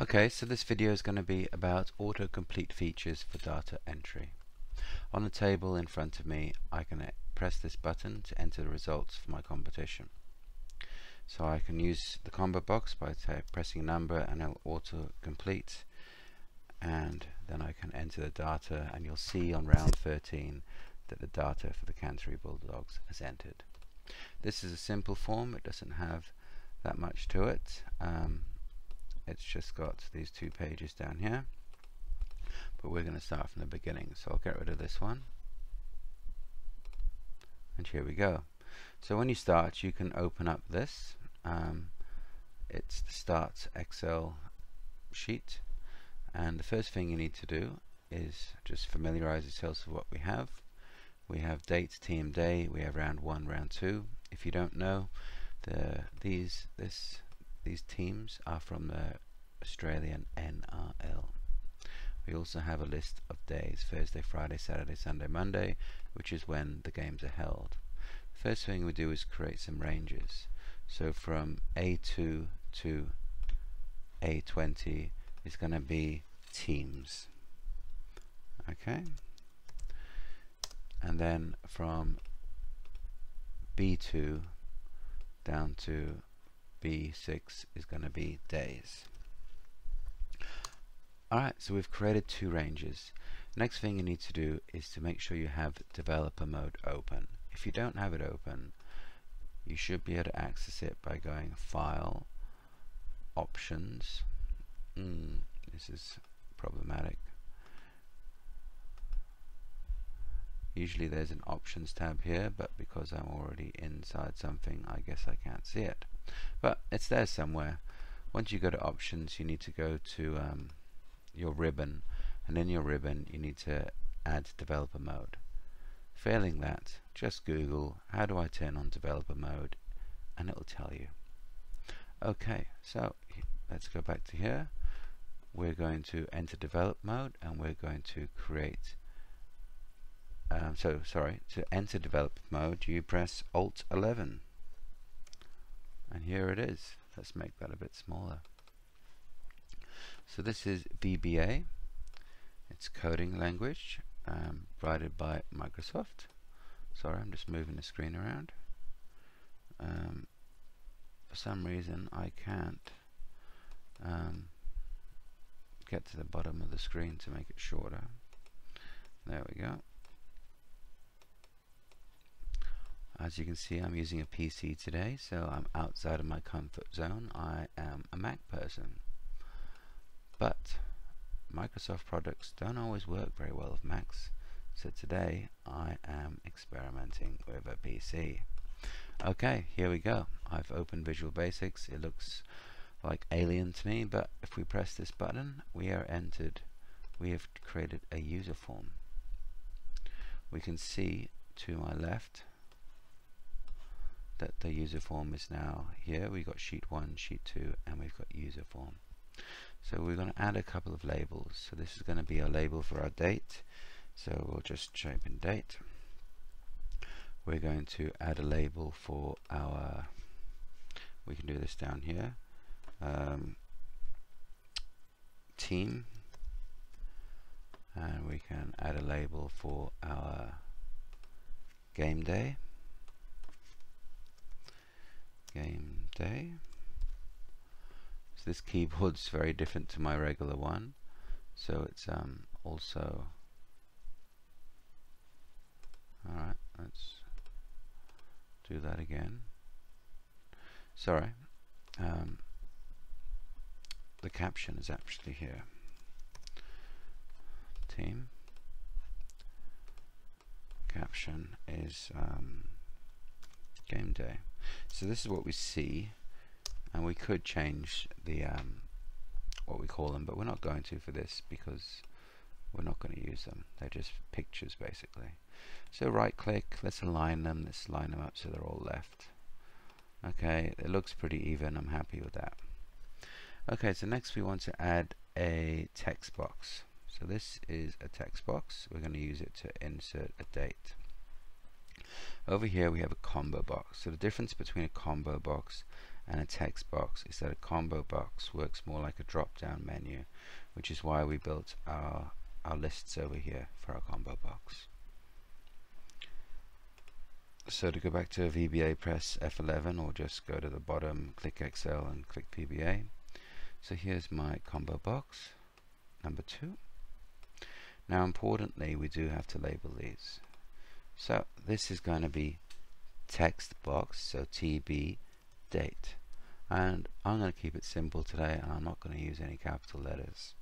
Okay, so this video is going to be about autocomplete features for data entry. On the table in front of me, I can press this button to enter the results for my competition. So I can use the combo box by pressing a number and it'll autocomplete, and then I can enter the data, and you'll see on round 13 that the data for the Canterbury Bulldogs is entered. This is a simple form, it doesn't have that much to it. It's just got these two pages down here, but we're going to start from the beginning. So I'll get rid of this one, and here we go. So when you start, you can open up this. It's the Start Excel sheet, and the first thing you need to do is just familiarize yourselves with what we have. We have date, team, day. We have round 1, round 2. If you don't know, these teams are from the Australian NRL. We also have a list of days: Thursday, Friday, Saturday, Sunday, Monday, which is when the games are held. The first thing we do is create some ranges. So from A2 to A20 is going to be teams. Okay. And then from B2 down to B6 is going to be days. Alright, so we've created two ranges. Next thing you need to do is to make sure you have developer mode open. If you don't have it open, you should be able to access it by going File, Options. This is problematic. Usually there's an Options tab here, but because I'm already inside something, I guess I can't see it. But it's there somewhere. Once you go to Options, you need to go to your ribbon, and in your ribbon you need to add developer mode. Failing that, just Google how do I turn on developer mode, and it will tell you. Okay, so let's go back to here. We're going to enter develop mode, and we're going to create to enter develop mode you press Alt 11, and here it is. Let's make that a bit smaller. So this is VBA. It's coding language provided by Microsoft. Sorry, I'm just moving the screen around. For some reason I can't get to the bottom of the screen to make it shorter. There we go. As you can see, I'm using a PC today, so I'm outside of my comfort zone. I am a Mac person. But Microsoft products don't always work very well with Macs, so today I am experimenting with a PC. Okay, here we go. I've opened Visual Basics. It looks like alien to me, but if we press this button, we have created a user form. We can see to my left that the user form is now here. We've got sheet 1, sheet 2, and we've got user form. So we're going to add a couple of labels. So this is going to be a label for our date. So we'll just type in date. We're going to add a label for our, we can do this down here, team, and we can add a label for our game day. Game day. So this keyboard's very different to my regular one, so it's also alright. Let's do that again. Sorry, the caption is actually here. Team caption is game day. So this is what we see, and we could change the what we call them, but we're not going to for this because we're not going to use them. They're just pictures basically. So right click, let's align them. Let's line them up so they're all left. Okay, it looks pretty even. I'm happy with that. Okay, so next we want to add a text box. So this is a text box. We're going to use it to insert a date. Over here we have a combo box. So the difference between a combo box and a text box is that a combo box works more like a drop-down menu, which is why we built our lists over here for our combo box. So to go back to VBA, press F11, or just go to the bottom, click Excel and click VBA. So here's my combo box number 2. Now importantly, we do have to label these. So this is going to be text box, so TB date, and I'm going to keep it simple today, and I'm not going to use any capital letters.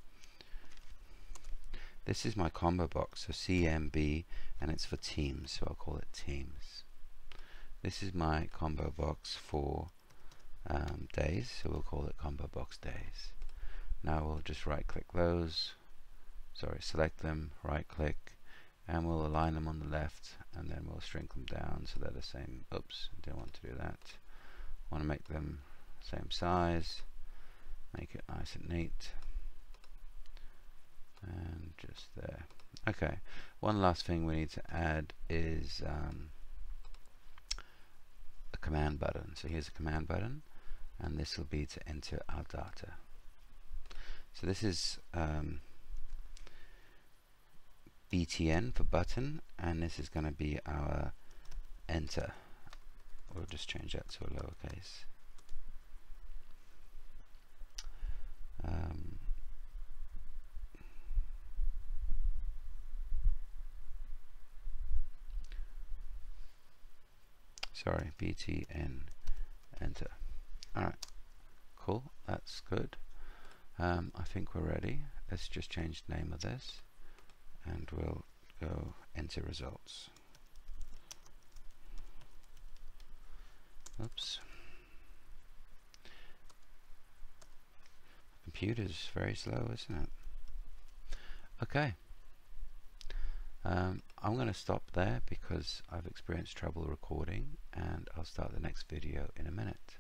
This is my combo box, so CMB, and it's for teams, so I'll call it teams. This is my combo box for days, so we'll call it combo box days. Now we'll just right click those, select them, right click, and we'll align them on the left, and then we'll shrink them down so they're the same. Oops, don't want to do that. Want to make them same size, make it nice and neat, and just there. Okay, one last thing we need to add is a command button. So here's a command button, and this will be to enter our data. So this is BTN for button, and this is going to be our enter. We'll just change that to a lowercase. Sorry, BTN enter. Alright, cool, that's good. I think we're ready. Let's just change the name of this, and we'll go enter results. Oops. Computer's very slow, isn't it? Okay. I'm going to stop there because I've experienced trouble recording, and I'll start the next video in a minute.